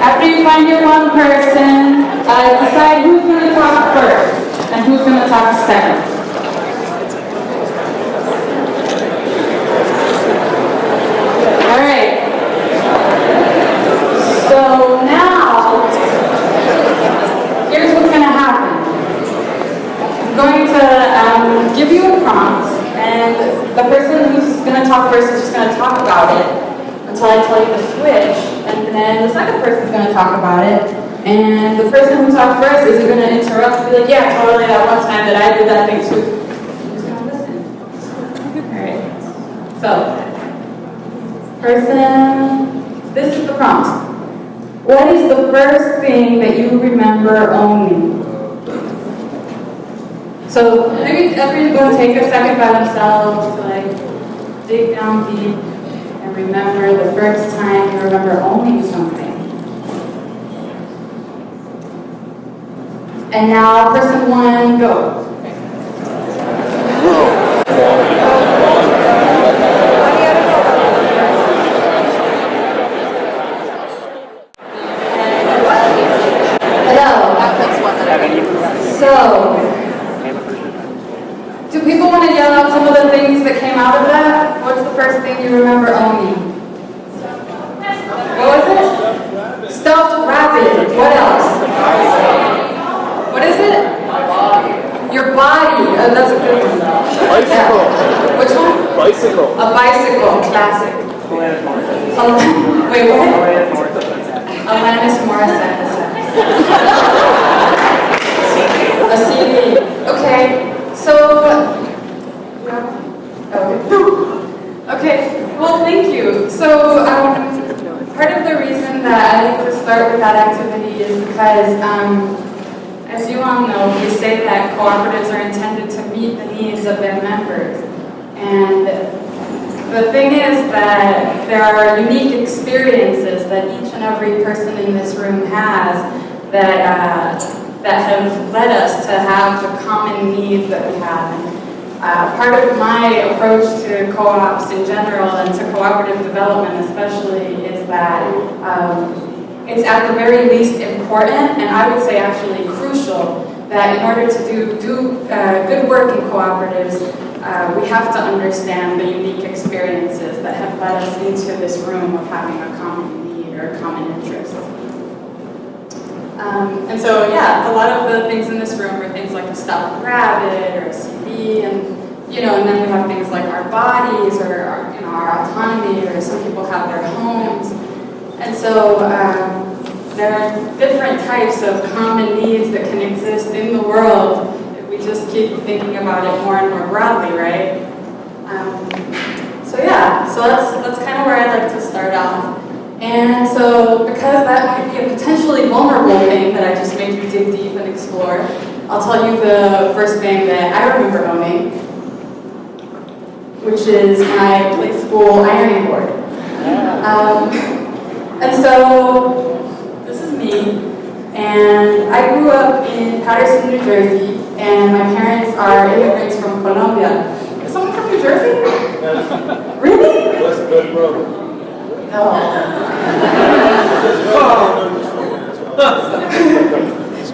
After you find your one person, decide who's going to talk first and who's going to talk second. All right. So now, here's what's going to happen. I'm going to give you a prompt, and the person who's going to talk first is just going to talk about it until I tell you to switch, and then the second person's going to talk about it, and the person who talked first isn't going to interrupt and be like, yeah, totally, that one time that I did that thing too. I'm just going to listen. Alright, so, person, this is the prompt. What is the first thing that you remember owning? So, maybe everybody's going to take a second by themselves to like dig down deep and remember the first time you remember owning something. And now, person one, go. Hello. So, do people want to yell out some of the things that came out of that? What's the first thing you remember owning? What was it? Stuffed rabbit. What else? What is it? Your body. Oh, that's a good one. Bicycle. Yeah. Which one? Bicycle. A bicycle. Classic. Wait, what? Alanis Morissette. A CD. Okay. So, okay, well, thank you. So, part of the reason that I like to start with that activity is because, as you all know, we say that cooperatives are intended to meet the needs of their members. And the thing is that there are unique experiences that each and every person in this room has that have led us to have the common needs that we have. And part of my approach to co-ops in general and to cooperative development especially is that it's at the very least important, and I would say actually crucial, that in order to do good work in cooperatives, we have to understand the unique experiences that have led us into this room of having a common need or a common interest. And so, yeah, a lot of the things in this room are things like a stuffed rabbit or a CD, and and then we have things like our bodies or our autonomy, or some people have their homes. And so there are different types of common needs that can exist in the world if we just keep thinking about it more and more broadly, right? So that's kind of where I like to start off. And so, because that might be a potentially vulnerable thing that I just made you dig deep and explore, I'll tell you the first thing that I remember owning, which is my play school ironing board. And so, this is me, and I grew up in Patterson, New Jersey, and my parents are immigrants from Colombia. Is someone from New Jersey? Really? That's a good brother. No.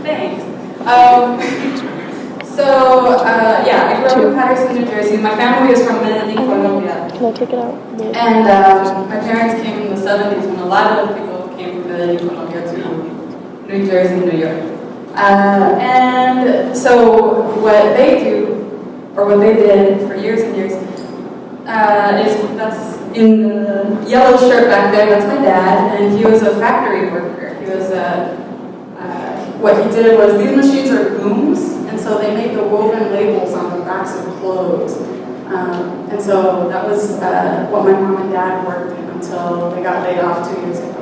Thanks. I grew up in Ferguson, New Jersey. My family is from Medellin, Colombia. Can I take it out? And my parents came in the 70s when a lot of people came from Medellin, Colombia to New Jersey, New York. And so what they do, or what they did for years and years, that's in the yellow shirt back there, that's my dad, and he was a factory worker. He was what he did was, these machines are looms, and so they make the woven labels on the backs of clothes. And so that was what my mom and dad worked in until they got laid off 2 years ago.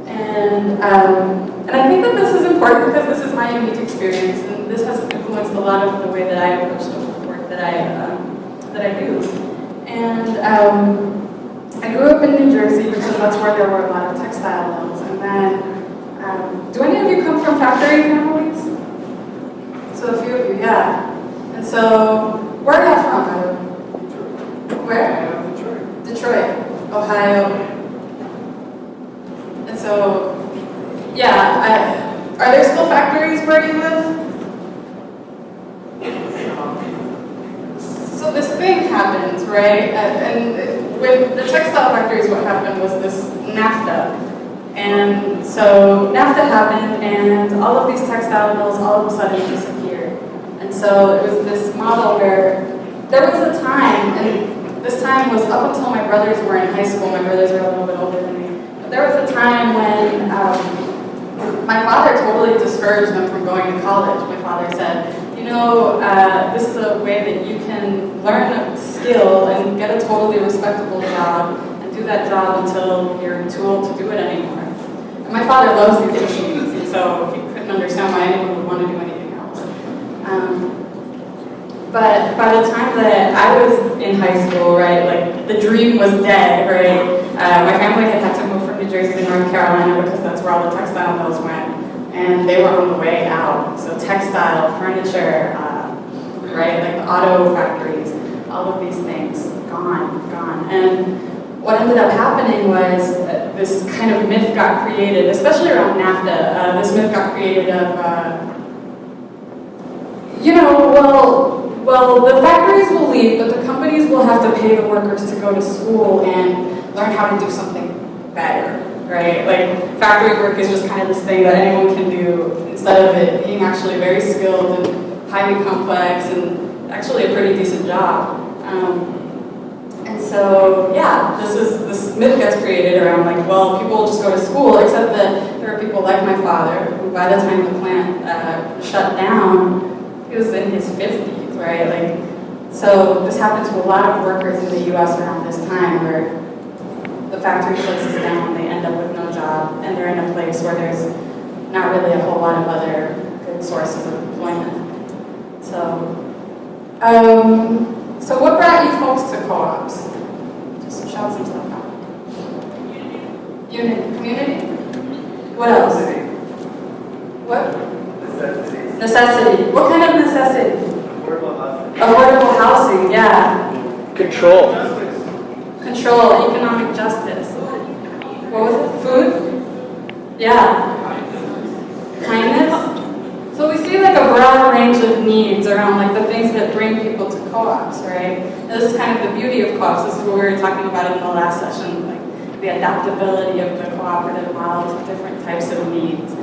And I think that this is important because this is my unique experience, and this has influenced a lot of the way that I approach the work that I do. And I grew up in New Jersey because that's where there were a lot of textile mills. And then, do any of you come from factory families? So a few of you, yeah. And so, where are y'all from? Where? Detroit, Ohio. And so, Yeah, are there still factories where you live? So this thing happened, right? And with the textile factories, what happened was this NAFTA. And so NAFTA happened, and all of these textile mills all of a sudden disappeared. And so it was this model where there was a time, and this time was up until my brothers were in high school. My brothers are a little bit older than me. But there was a time when my father totally discouraged them from going to college. My father said, you know, this is a way that you can learn a skill and get a totally respectable job and do that job until you're too old to do it anymore. And my father loves these machines, and so he couldn't understand why anyone would want to do anything else. But by the time that I was in high school, right, like the dream was dead, right? My family had to move from New Jersey to North Carolina because that's where all the textile mills went, and they were on the way out. So textile, furniture, right, like the auto factories, all of these things, gone. And what ended up happening was this kind of myth got created, especially around NAFTA. This myth got created of, well, the factories will leave, but the companies will have to pay the workers to go to school and learn how to do something better, right? Like, factory work is just kind of this thing that anyone can do instead of it being actually very skilled and highly complex and actually a pretty decent job. And so, yeah, this myth gets created around like, well, people will just go to school, except that there are people like my father who, by the time the plant shut down, he was in his 50s, right? Like, so this happened to a lot of workers in the U.S. around this time, where the factory closes down, they end up with no job, and they're in a place where there's not really a whole lot of other good sources of employment. So what brought you folks to co-ops? Just shout some stuff out. Unity. Community? What else? What? Necessity. What kind of necessity? Affordable housing, yeah. Control. Control, economic justice. What was it? Food? Yeah. Kindness? So we see like a broad range of needs around like the things that bring people to co-ops, right? And this is kind of the beauty of co-ops. This is what we were talking about in the last session, like the adaptability of the cooperative model to different types of needs.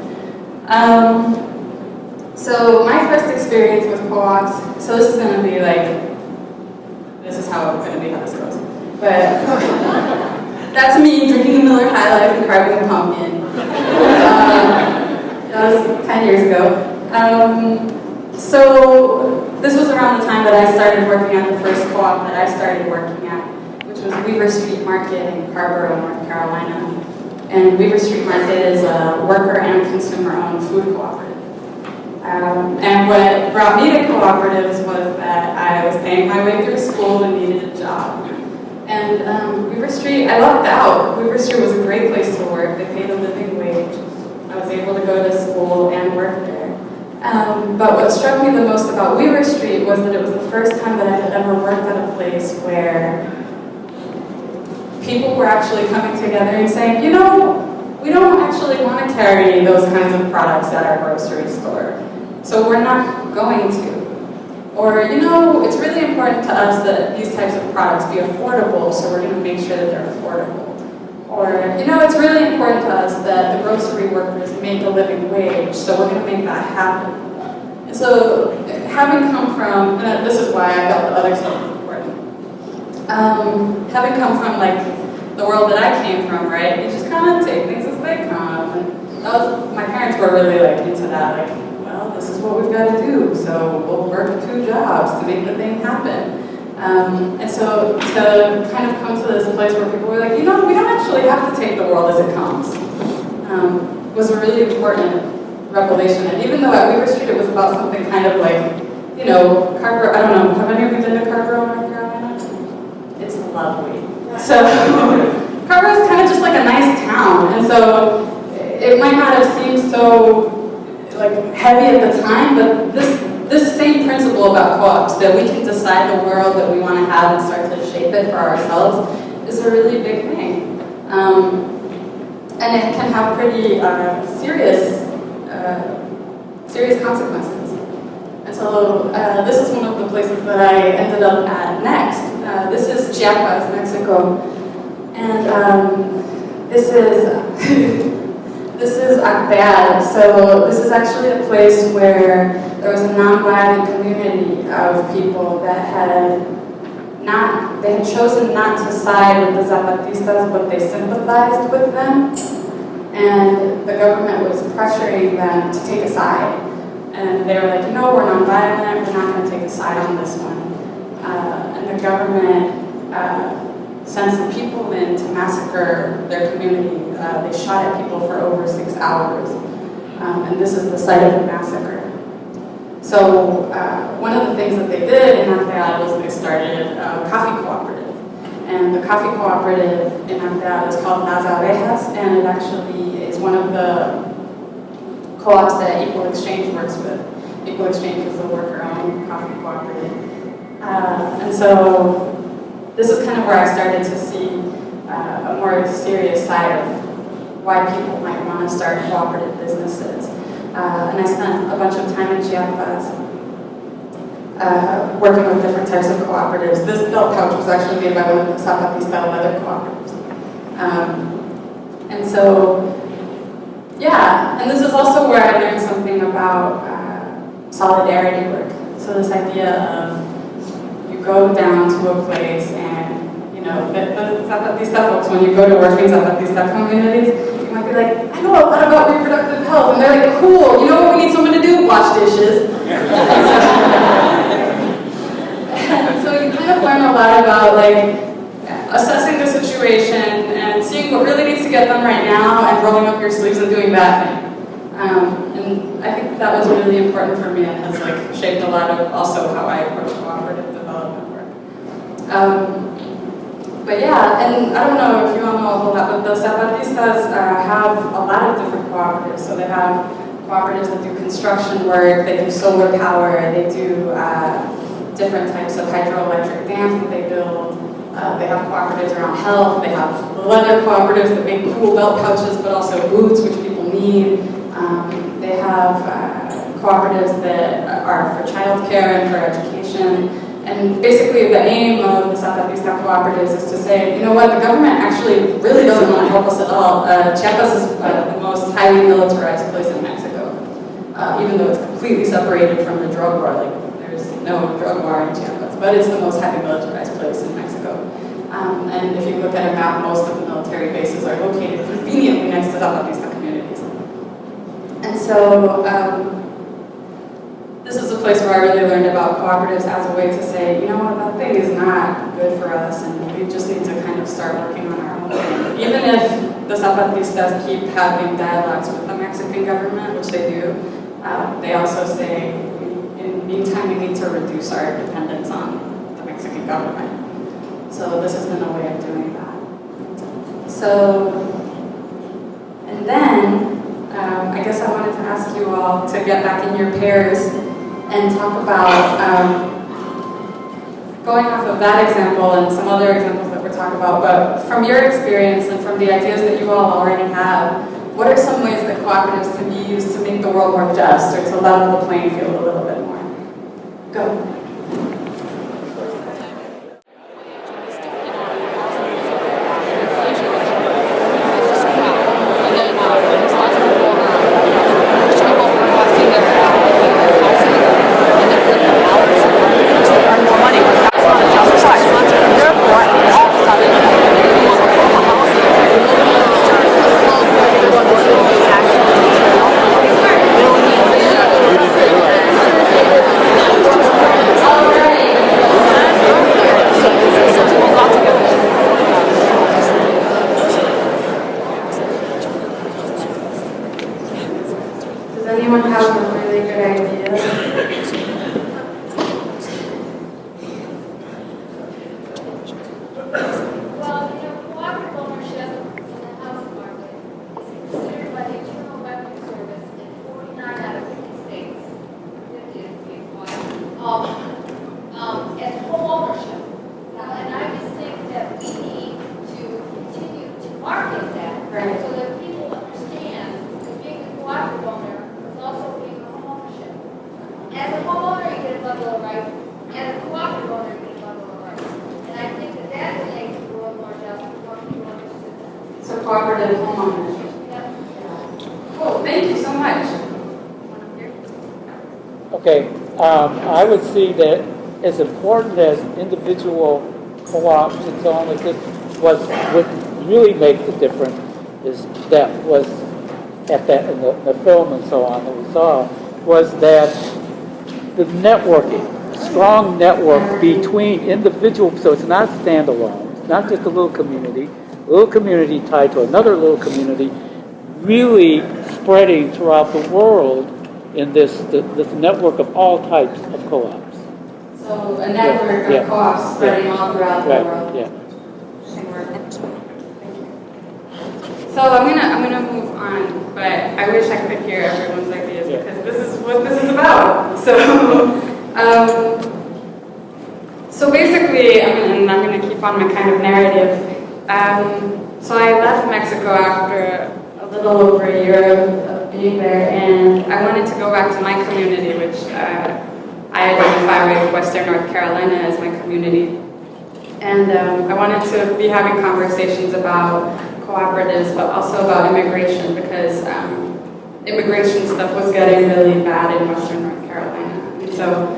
So my first experience with co-ops, so this is going to be like, this is how it's going to be, how this goes. But that's me drinking a Miller High Life and carving a pumpkin. That was 10 years ago. So this was around the time that I started working at the first co-op that I started working at, which was Weaver Street Market in Arbor, North Carolina. And Weaver Street Market is a worker and consumer-owned food cooperative. And what brought me to cooperatives was that I was paying my way through school and needed a job. And Weaver Street, I lucked out. Weaver Street was a great place to work. They paid a living wage. I was able to go to school and work there. But what struck me the most about Weaver Street was that it was the first time that I had ever worked at a place where people were actually coming together and saying, you know, we don't actually want to carry those kinds of products at our grocery store, so we're not going to. Or, you know, it's really important to us that these types of products be affordable, so we're going to make sure that they're affordable. Or, you know, it's really important to us that the grocery workers make a living wage, so we're going to make that happen. And so, having come from, and this is why I felt the other stuff was important, having come from, like, the world that I came from, right, you just kind of take things as they come. And that was, my parents were really, like, into that, like, well, this is what we've got to do, so we'll work 2 jobs to make the thing happen. And so to kind of come to this place where people were like, you know, we don't actually have to take the world as it comes, was a really important revelation. And even though at Weaver Street it was about something kind of like, you know, Carver, I don't know, have any of you been to Carver, North Carolina? It's lovely. So Carver is kind of just like a nice town, and so it might not have seemed so like heavy at the time, but this same principle about co-ops, that we can decide the world that we want to have and start to shape it for ourselves, is a really big thing. and it can have pretty serious consequences. And so this is one of the places that I ended up at next. This is Chiapas, Mexico, and this is this is Acteal. So this is actually a place where there was a nonviolent community of people that they had chosen not to side with the Zapatistas, but they sympathized with them. And the government was pressuring them to take a side. And they were like, no, we're nonviolent, we're not going to take a side on this one. And the government sent some people in to massacre their community. They shot at people for over 6 hours. And this is the site of the massacre. So one of the things that they did in Acteal was they started a coffee cooperative. And the coffee cooperative in Acteal is called Las Abejas, and it actually is one of the co-ops that Equal Exchange works with. Equal Exchange is a worker-owned coffee cooperative. And so this is kind of where I started to see a more serious side of why people might want to start cooperative businesses. And I spent a bunch of time in Chiapas working with different types of cooperatives. This belt pouch was actually made by one of the Zapatista leather cooperatives. And so, yeah, and this is also where I learned something about solidarity work. So this idea of you go down to a place and, you know, the Zapatista folks, when you go to work in Zapatista communities, you might be like, I know a lot about reproductive health, and they're like, cool, you know what we need someone to do? Wash dishes. And so you kind of learn a lot about like assessing the situation and seeing what really needs to get done right now and rolling up your sleeves and doing that thing. And I think that was really important for me and has like shaped a lot of also how I approach cooperative development work. But yeah, and I don't know if you all know a whole lot, but the Zapatistas have a lot of different cooperatives. So they have cooperatives that do construction work, they do solar power, they do different types of hydroelectric dams that they build. They have cooperatives around health. They have leather cooperatives that make cool belt pouches, but also boots, which people need. They have cooperatives that are for childcare and for education. And basically the aim of the Zapatista cooperatives is to say, you know what, the government actually really doesn't want to help us at all. Chiapas is the most highly militarized place in Mexico, even though it's completely separated from the drug war. Like, there's no drug war in Chiapas, but it's the most highly militarized place in Mexico. And if you look at a map, most of the military bases are located conveniently next to Zapatista communities. And so, this is a place where I really learned about cooperatives as a way to say, you know what, that thing is not good for us, and we just need to kind of start working on our own thing. Even if the Zapatistas keep having dialogues with the Mexican government, which they do, they also say, in the meantime, we need to reduce our dependence on the Mexican government. So this has been a way of doing that. So, and then, I guess I wanted to ask you all to get back in your pairs and talk about, going off of that example and some other examples that we're talking about, but from your experience and from the ideas that you all already have, what are some ways that cooperatives can be used to make the world more just or to level the playing field a little bit more? Go. market that, so that people So cooperative homeowners. Cool, thank you so much. Okay, I would see that as important as individual co-ops and so on like this what really makes the difference is that was at that in the film and so on that we saw was that the networking, strong network between individuals, so it's not standalone, it's not just a little community tied to another little community, really spreading throughout the world in this network of all types of co-ops. So a network of co-ops spreading all throughout the world. Yeah. So I'm gonna move on, but I wish I could hear everyone's ideas because this is what this is about. So basically, I'm gonna keep on my kind of narrative. So I left Mexico after a little over a year of being there, and I wanted to go back to my community, which I identify with Western North Carolina as my community. And I wanted to be having conversations about cooperatives, but also about immigration, because immigration stuff was getting really bad in Western North Carolina. And so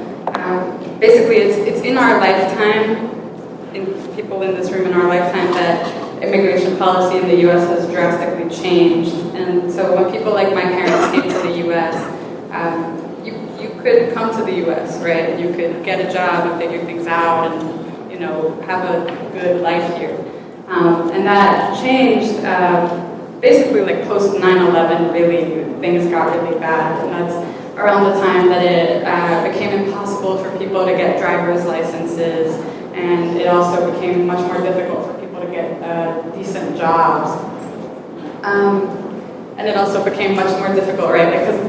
basically it's in our lifetime, in people in this room in our lifetime, that immigration policy in the U.S. has drastically changed. And so when people like my parents came to the U.S., you could come to the U.S., right? And you could get a job and figure things out and, have a good life here. And that changed basically like post 9/11, really, things got really bad. And that's around the time that it became impossible for people to get driver's licenses, and it also became much more difficult for people to get decent jobs. And it also became much more difficult, right? Because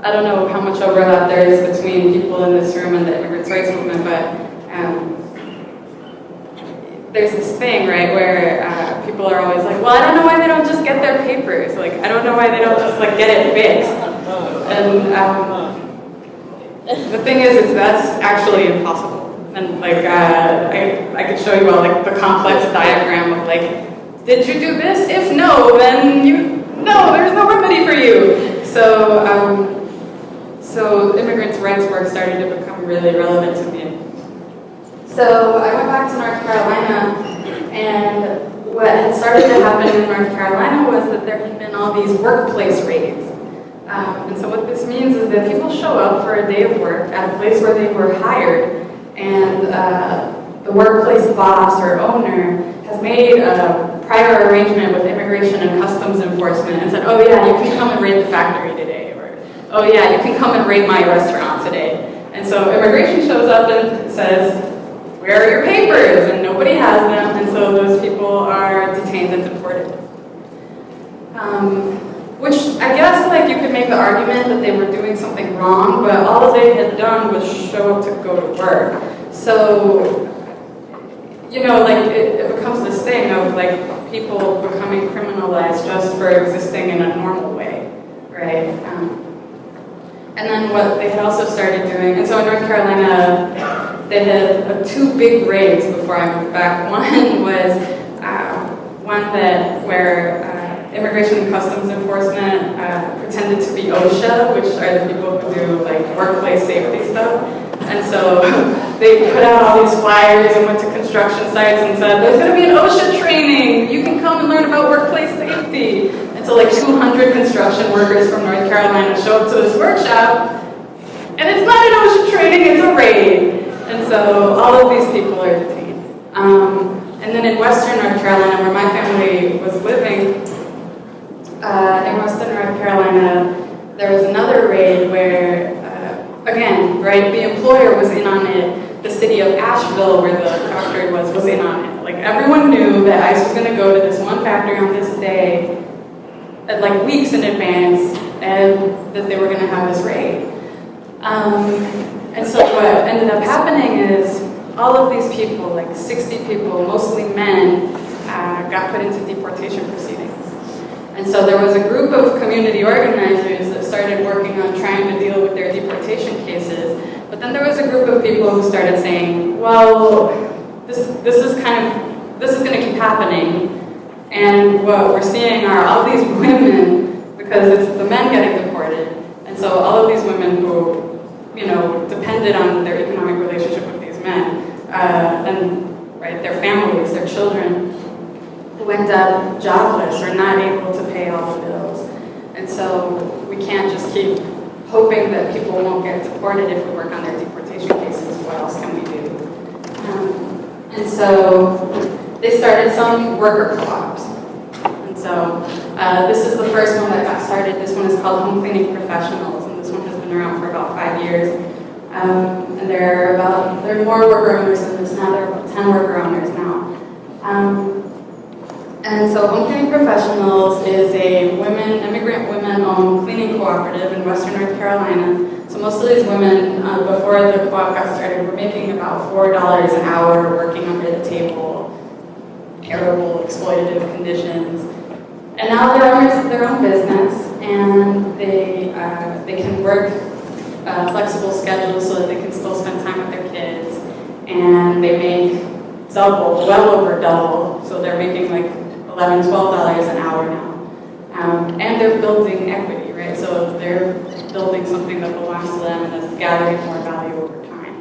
I don't know how much overlap there is between people in this room and the immigrants' rights movement, but there's this thing, right, where people are always like, well, I don't know why they don't just get their papers. Like, I don't know why they don't just, like, get it fixed. And the thing is that's actually impossible. And, like, I could show you all, like, the complex diagram of, like, did you do this? If no, then no, there's no remedy for you. So immigrants' rights work started to become really relevant to me. So I went back to North Carolina, and what had started to happen in North Carolina was that there had been all these workplace raids. And so what this means is that people show up for a day of work at a place where they were hired, and the workplace boss or owner has made a prior arrangement with Immigration and Customs Enforcement and said, oh yeah, you can come and raid the factory today, or oh yeah, you can come and raid my restaurant today. And so immigration shows up and says, where are your papers? And nobody has them, and so those people are detained and deported. Which I guess, like, you could make the argument that they were doing something wrong, but all they had done was show up to go to work. So, like, it becomes this thing of, like, people becoming criminalized just for existing in a normal way, right? And then what they had also started doing, and so in North Carolina, they had two big raids before I moved back. One was where Immigration and Customs Enforcement pretended to be OSHA, which are the people who do, like, workplace safety stuff. And so they put out all these flyers and went to construction sites and said, there's going to be an OSHA training. You can come and learn about workplace safety. And so, like, 200 construction workers from North Carolina show up to this workshop, and it's not an OSHA training, it's a raid. And so all of these people are detained. And then in Western North Carolina, where my family was living, in Western North Carolina, there was another raid where, again, right, the employer was in on it. The city of Asheville, where the factory was in on it. Like, everyone knew that ICE was going to go to this one factory on this day, like, weeks in advance, and that they were going to have this raid. And so what ended up happening is all of these people, like 60 people, mostly men, got put into deportation proceedings. And so there was a group of community organizers that started working on trying to deal with their deportation cases. But then there was a group of people who started saying, well, this is going to keep happening. And what we're seeing are all these women, because it's the men getting deported, and so all of these women who, depended on their economic relationship with these men, and right, their families, their children, who end up jobless or not able to pay all the bills. And so we can't just keep hoping that people won't get deported if we work on their deportation cases. What else can we do? And so they started some worker co-ops. And so this is the first one that got started. This one is called Home Cleaning Professionals, and this one has been around for about 5 years. And there are more worker owners than this now. There are about 10 worker owners now. And so Home Cleaning Professionals is a immigrant women-owned cleaning cooperative in Western North Carolina. So most of these women, before the co-op got started, were making about $4 an hour working under the table, terrible, exploitative conditions. And now they're owners of their own business, and they can work flexible schedules so that they can still spend time with their kids. And they make well over double, so they're making like $11, $12 an hour now. And they're building equity, right? So they're building something that belongs to them and is gathering more value over time.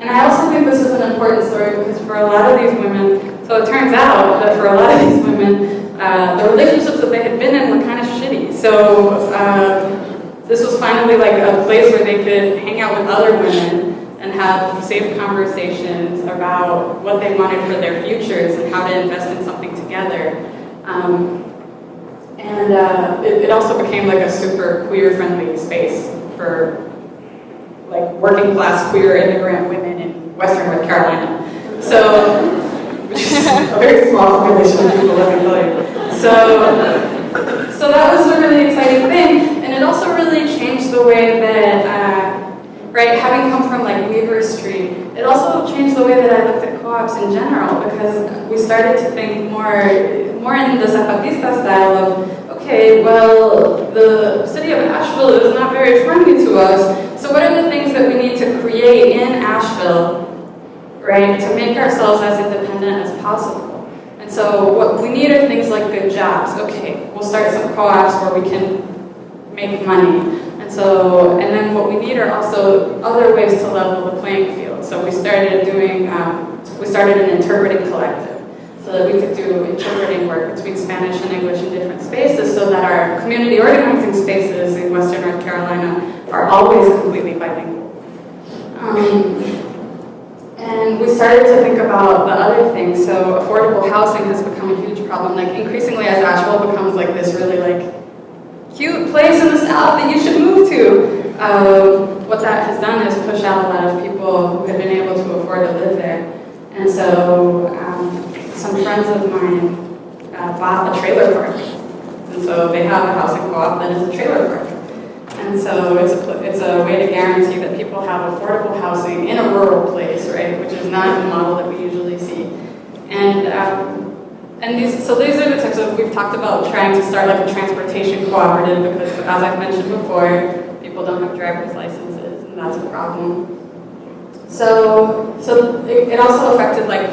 And I also think this is an important story because for a lot of these women, so it turns out that for a lot of these women, the relationships that they had been in were kind of shitty. So this was finally like a place where they could hang out with other women and have safe conversations about what they wanted for their futures and how to invest in something together. It also became like a super queer-friendly space for like working-class queer immigrant women in Western North Carolina. So, which is a very small population of people, let me tell you. So that was a really exciting thing, and it also really changed the way that, right, having come from like Weaver Street, it also changed the way that I looked at co-ops in general, because we started to think more in the Zapatista style of, okay, well, the city of Asheville is not very friendly to us, so what are the things that we need to create in Asheville, right, to make ourselves as independent as possible? And so what we need are things like good jobs. Okay, we'll start some co-ops where we can make money. And then what we need are also other ways to level the playing field. So we started an interpreting collective so that we could do interpreting work between Spanish and English in different spaces so that our community organizing spaces in Western North Carolina are always completely bilingual. And we started to think about the other things. So affordable housing has become a huge problem. Like increasingly as Asheville becomes like this really like cute place in the South that you should move to. What that has done is push out a lot of people who have been able to afford to live there. And so some friends of mine bought a trailer park. And so they have a housing co-op that is a trailer park. And so it's a way to guarantee that people have affordable housing in a rural place, right, which is not the model that we usually see. These are the types of, we've talked about trying to start like a transportation cooperative because, as I've mentioned before, people don't have driver's licenses, and that's a problem. So it also affected like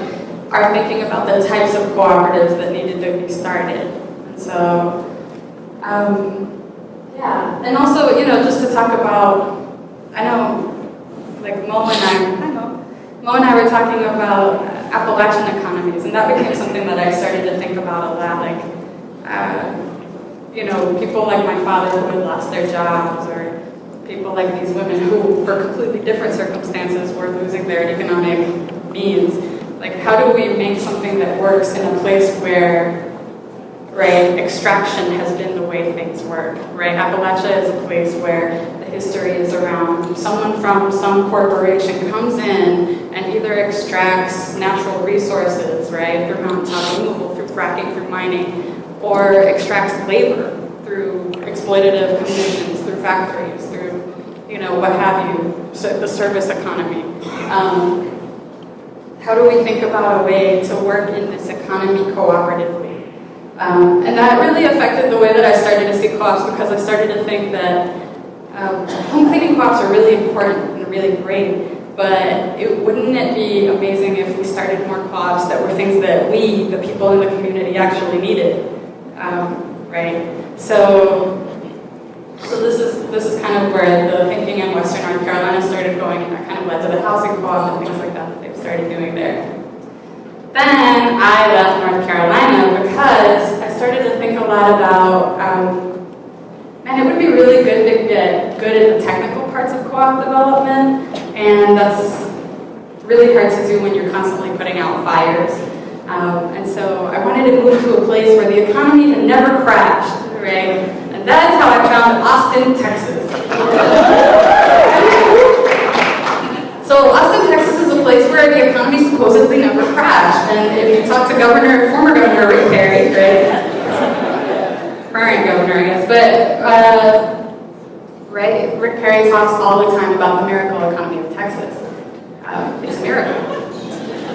our thinking about the types of cooperatives that needed to be started. And so, yeah, and also, just to talk about, I know, like Mo and I were talking about Appalachian economies, and that became something that I started to think about a lot, like, people like my father who had lost their jobs, or people like these women who, for completely different circumstances, were losing their economic means. Like, how do we make something that works in a place where, right, extraction has been the way things work, right? Appalachia is a place where the history is around someone from some corporation comes in and either extracts natural resources, right, through mountaintop removal, through fracking, through mining, or extracts labor through exploitative conditions, through factories, through, what have you, so the service economy. How do we think about a way to work in this economy cooperatively? And that really affected the way that I started to see co-ops, because I started to think that home cleaning co-ops are really important and really great, But wouldn't it be amazing if we started more co-ops that were things that we, the people in the community, actually needed, right? So this is kind of where the thinking in Western North Carolina started going, and that kind of led to the housing co-op and things like that they've started doing there. Then I left North Carolina because I started to think a lot about, man, it would be really good to get good at the technical parts of co-op development, and that's really hard to do when you're constantly putting out fires. And so I wanted to move to a place where the economy had never crashed, right? And that's how I found Austin, Texas. So Austin, Texas is a place where the economy supposedly never crashed. And if you talk to former Governor Rick Perry, right? Current governor, I guess, but right, Rick Perry talks all the time about the miracle economy of Texas. It's a miracle.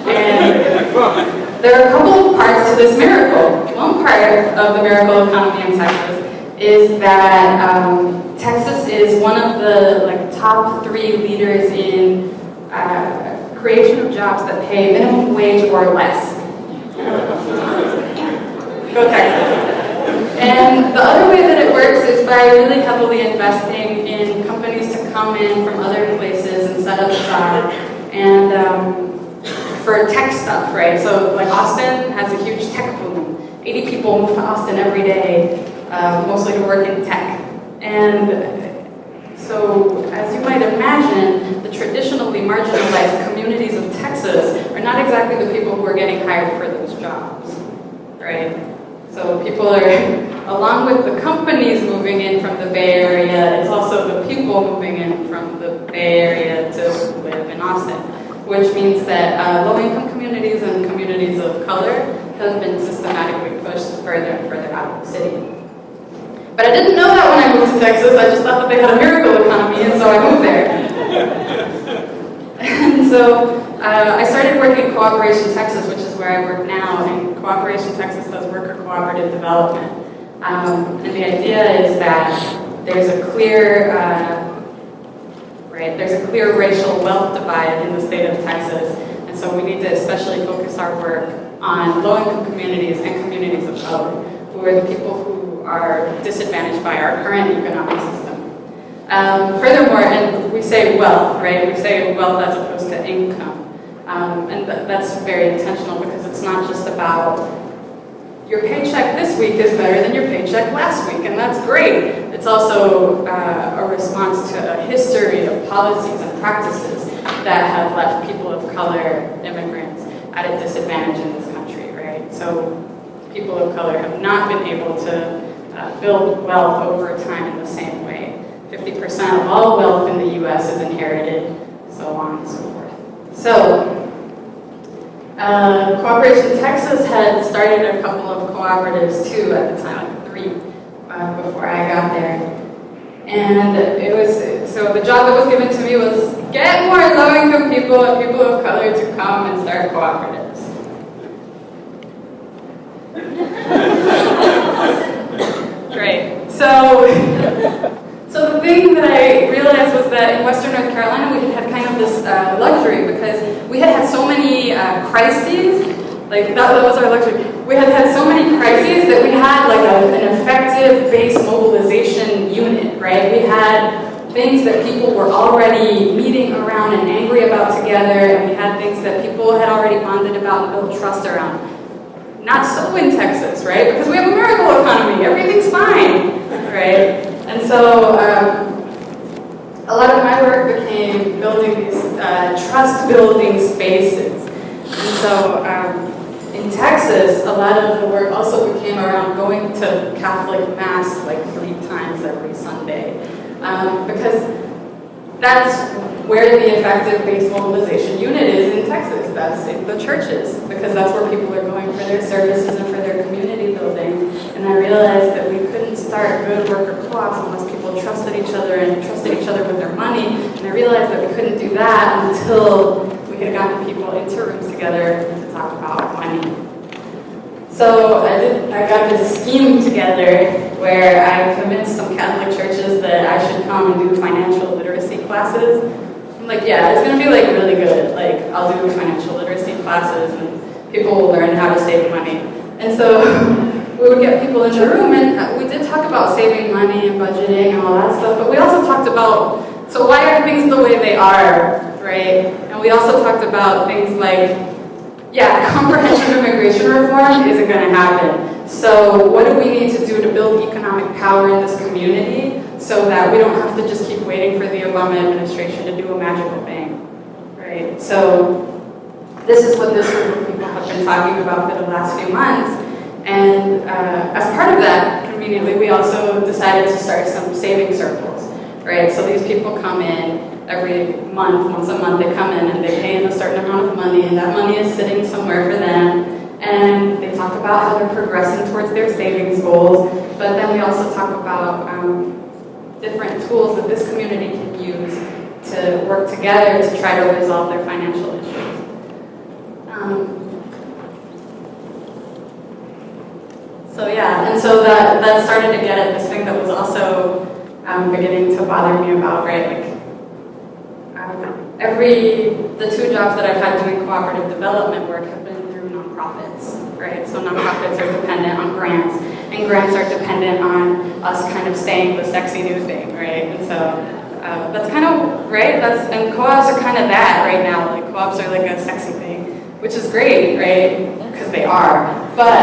And there are a couple of parts to this miracle. One part of the miracle economy in Texas is that Texas is one of the top 3 leaders in creation of jobs that pay minimum wage or less. Go Texas. And the other way that it works is by really heavily investing in companies to come in from other places and set up shop, and for tech stuff, right? So like Austin has a huge tech boom. 80 people move to Austin every day, mostly to work in tech. And so, as you might imagine, the traditionally marginalized communities of Texas are not exactly the people who are getting hired for those jobs, right? So people are, along with the companies moving in from the Bay Area, it's also the people moving in from the Bay Area to live in Austin, which means that low-income communities and communities of color have been systematically pushed further and further out of the city. But I didn't know that when I moved to Texas. I just thought that they had a miracle economy, and so I moved there. And so I started working at Cooperation Texas, which is where I work now, and Cooperation Texas does worker cooperative development. And the idea is that there's a clear, there's a clear racial wealth divide in the state of Texas, and so we need to especially focus our work on low-income communities and communities of color, who are the people who are disadvantaged by our current economic system. Furthermore, and we say wealth, right? We say wealth as opposed to income. And that's very intentional because it's not just about your paycheck this week is better than your paycheck last week, and that's great. It's also a response to a history of policies and practices that have left people of color, immigrants, at a disadvantage in this country, right? So people of color have not been able to build wealth over time in the same way. 50% of all wealth in the U.S. is inherited, so on and so forth. So, Cooperation Texas had started a couple of cooperatives too at the time, like 3, before I got there. And it was, so the job that was given to me was get more low-income people and people of color to come and start cooperatives. Great. So the thing that I realized was that in Western North Carolina, we had kind of this luxury because we had so many crises. Like that was our luxury. We had so many crises that we had like an effective base mobilization unit, right? We had things that people were already meeting around and angry about together, and we had things that people had already bonded about and built trust around. Not so in Texas, right? Because we have a miracle economy. Everything's fine, right? And so a lot of my work became building these trust-building spaces. And so in Texas, a lot of the work also became around going to Catholic Mass like 3 times every Sunday. Because that's where the effective base mobilization unit is in Texas. That's in the churches, because that's where people are going for their services and for their community building. And I realized that we couldn't start good worker co-ops unless people trusted each other and trusted each other with their money. And I realized that we couldn't do that until we had gotten people into rooms together to talk about money. So I got this scheme together where I convinced some Catholic churches that I should come and do financial literacy classes. I'm like, yeah, it's gonna be like really good. Like, I'll do financial literacy classes and people will learn how to save money. And so we would get people in the room and we did talk about saving money and budgeting and all that stuff, but we also talked about, so why are things the way they are, right? And we also talked about things like, yeah, comprehensive immigration reform isn't gonna happen. So what do we need to do to build economic power in this community so that we don't have to just keep waiting for the Obama administration to do a magical thing, right? So this is what this group of people have been talking about for the last few months. And as part of that, conveniently, we also decided to start some saving circles, right? So these people come in every month, once a month they come in and they pay in a certain amount of money, and that money is sitting somewhere for them. And they talk about how they're progressing towards their savings goals, but then we also talk about different tools that this community can use to work together to try to resolve their financial issues. So yeah, and so that started to get at this thing that was also beginning to bother me about, right? Like the 2 jobs that I've had doing cooperative development work have been through nonprofits, right? So nonprofits are dependent on grants, and grants are dependent on us kind of saying the sexy new thing, right? And so that's kind of, right? And co-ops are kind of that right now. Like co-ops are like a sexy thing, which is great, right? Because they are. But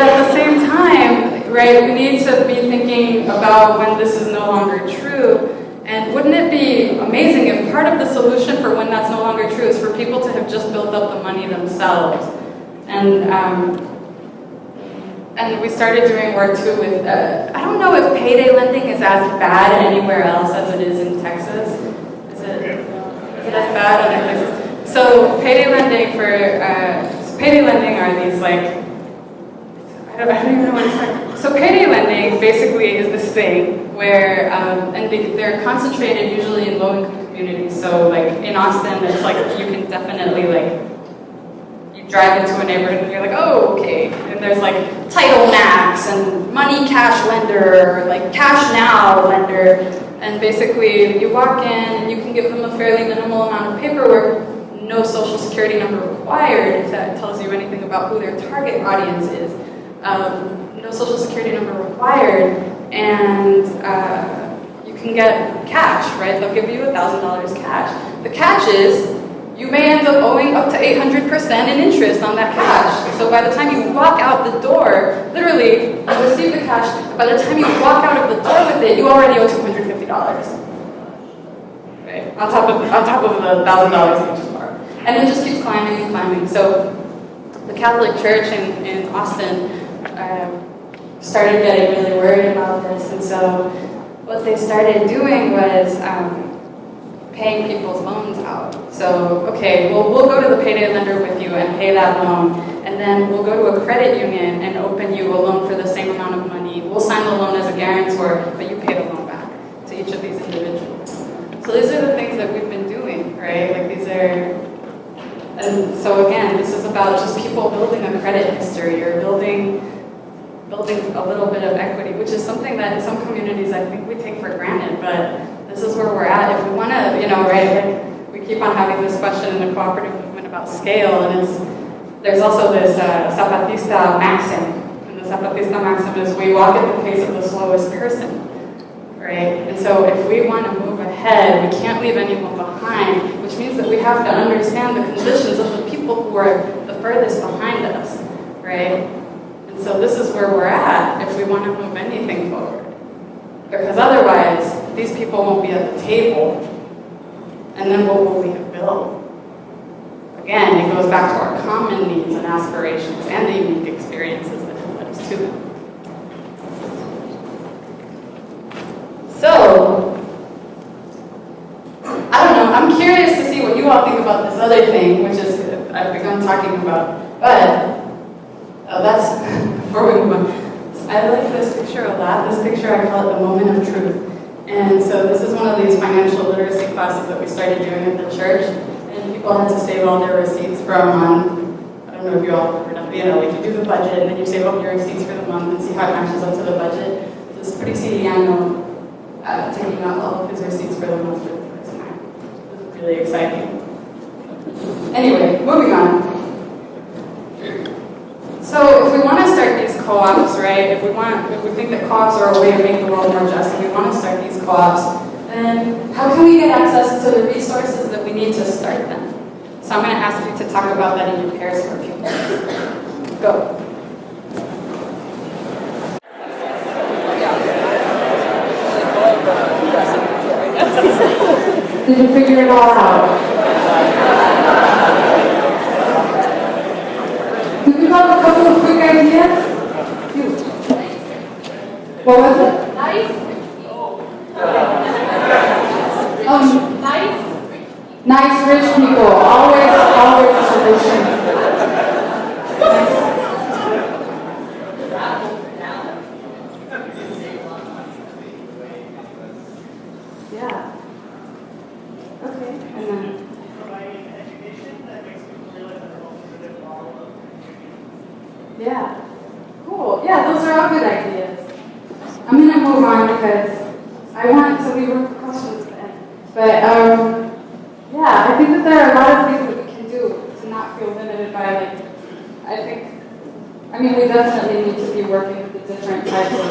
at the same time, right, we need to be thinking about when this is no longer true. And wouldn't it be amazing if part of the solution for when that's no longer true is for people to have just built up the money themselves? And we started doing work too with, I don't know if payday lending is as bad anywhere else as it is in Texas. Is it as bad other places? So payday lending payday lending are these like, I don't even know what it's like. So payday lending basically is this thing where, and they're concentrated usually in low-income communities. So like in Austin, it's like you can definitely like, you drive into a neighborhood and you're like, oh, okay. And there's like Title Max and Money Cash Lender, or like Cash Now Lender. And basically you walk in and you can give them a fairly minimal amount of paperwork, no social security number required, if that tells you anything about who their target audience is. No social security number required, and you can get cash, right? They'll give you $1,000 cash. The catch is you may end up owing up to 800% in interest on that cash. So by the time you walk out the door, literally, you receive the cash. By the time you walk out of the door with it, you already owe $250, right? On top of the $1,000 you just borrowed, and it just keeps climbing and climbing. So the Catholic Church in Austin started getting really worried about this, and so what they started doing was paying people's loans out. So, okay, well, we'll go to the payday lender with you and pay that loan, and then we'll go to a credit union and open you a loan for the same amount of money. We'll sign the loan as a guarantor, but you pay the loan back to each of these individuals. So these are the things that we've been doing, right? Like these are, and so again, this is about just people building a credit history or building a little bit of equity, which is something that in some communities I think we take for granted, but this is where we're at. If we want to, right, like we keep on having this question in the cooperative movement about scale, and there's also this Zapatista maxim, and the Zapatista maxim is we walk at the pace of the slowest person, right? And so if we want to move ahead, we can't leave anyone behind, which means that we have to understand the conditions of the people who are the furthest behind us, right? And so this is where we're at if we want to move anything forward. Because otherwise, these people won't be at the table, and then what will we have built? Again, it goes back to our common needs and aspirations and the unique experiences that have led us to them. So, I don't know, I'm curious to see what you all think about this other thing, which is I've begun talking about, but that's, before we move on, I like this picture a lot. This picture, I call it the moment of truth. And so this is one of these financial literacy classes that we started doing at the church, and people had to save all their receipts from, I don't know if you all have heard of, like you do the budget, and then you save up your receipts for the month and see how it matches up to the budget. So it's pretty CDM taking out all of his receipts for the month for the first time. It was really exciting. Anyway, moving on. So if we want to start these co-ops, right, if we think that co-ops are a way to make the world more just, and we want to start these co-ops, then how can we get access to the resources that we need to start them? So I'm going to ask you to talk about that in your pairs for a few minutes. Go. Did you figure it all out? Did we have a couple of quick ideas? What was it? Nice. Nice rich people. Always a solution. Yeah. Okay. And then Providing education that makes people realize that alternative model of yeah. Cool. Yeah, those are all good ideas. I'm going to move on because I want to leave room for questions at the end. But, yeah, I think that there are a lot of things that we can do to not feel limited by, we definitely need to be working with the different types of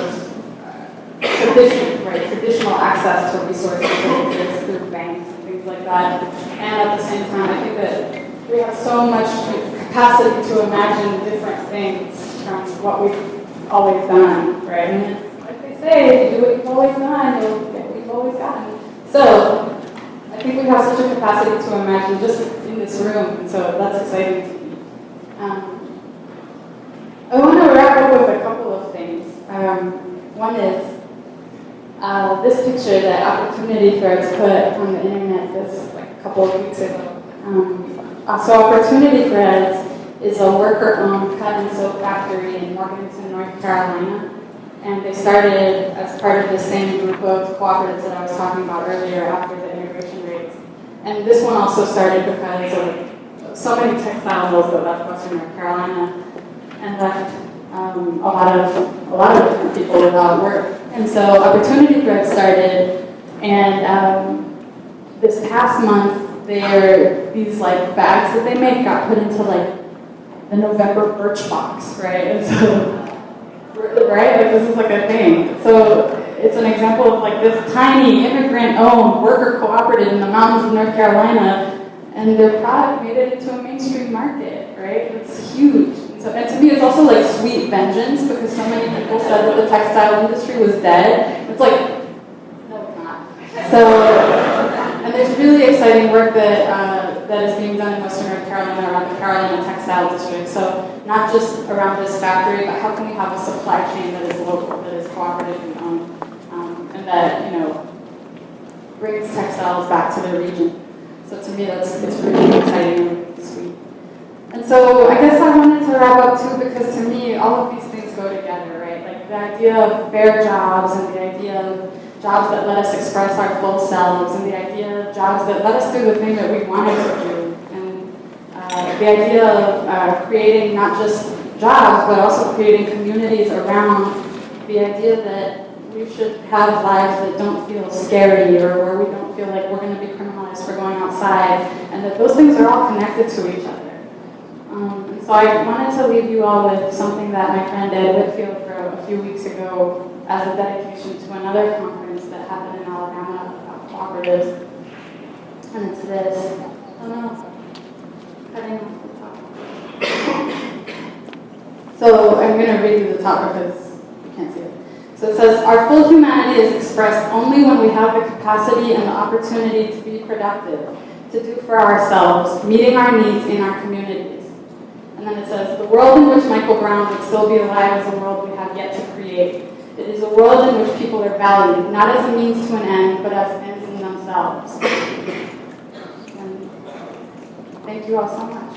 traditional access to resources that exist through banks and things like that. And at the same time, I think that we have so much capacity to imagine different things from what we've always done, right? And it's, like they say, if you do what you've always done, you'll get what you've always gotten. So, I think we have such a capacity to imagine just in this room, and so that's exciting to me. I want to wrap up with a couple of things. One is this picture that Opportunity Threads put on the internet this a couple of weeks ago. So Opportunity Threads is a worker-owned cut and sew factory in Morganton, North Carolina. And they started as part of the same group of cooperatives that I was talking about earlier after the immigration rates. And this one also started because of so many textile mills that left Western North Carolina and left a lot of different people without work. And so Opportunity Threads started, and this past month, these bags that they make got put into the November Birch box, right? And so, right, this is a thing. So it's an example of this tiny immigrant-owned worker cooperative in the mountains of North Carolina, and their product made it into a mainstream market, right? It's huge. And to me, it's also sweet vengeance, because so many people said that the textile industry was dead. It's no, it's not. So, and there's really exciting work that is being done in Western North Carolina around the Carolina Textile District. So, not just around this factory, but how can we have a supply chain that is local, that is cooperatively owned, and that brings textiles back to the region. So to me, it's really exciting and really sweet. And so I guess I wanted to wrap up too, because to me, all of these things go together, right? The idea of fair jobs, and the idea of jobs that let us express our full selves, and the idea of jobs that let us do the thing that we wanted to do, and the idea of creating not just jobs, but also creating communities around the idea that we should have lives that don't feel scary, or where we don't feel like we're going to be criminalized for going outside, and that those things are all connected to each other. And so I wanted to leave you all with something that my friend Ed Whitfield wrote a few weeks ago as a dedication to another conference that happened in Alabama about cooperatives. And it's this. Oh no, cutting off the top. So I'm going to read you the top because you can't see it. So it says, our full humanity is expressed only when we have the capacity and the opportunity to be productive, to do for ourselves, meeting our needs in our communities. And then it says, the world in which Michael Brown would still be alive is a world we have yet to create. It is a world in which people are valued, not as a means to an end, but as ends in themselves. And thank you all so much.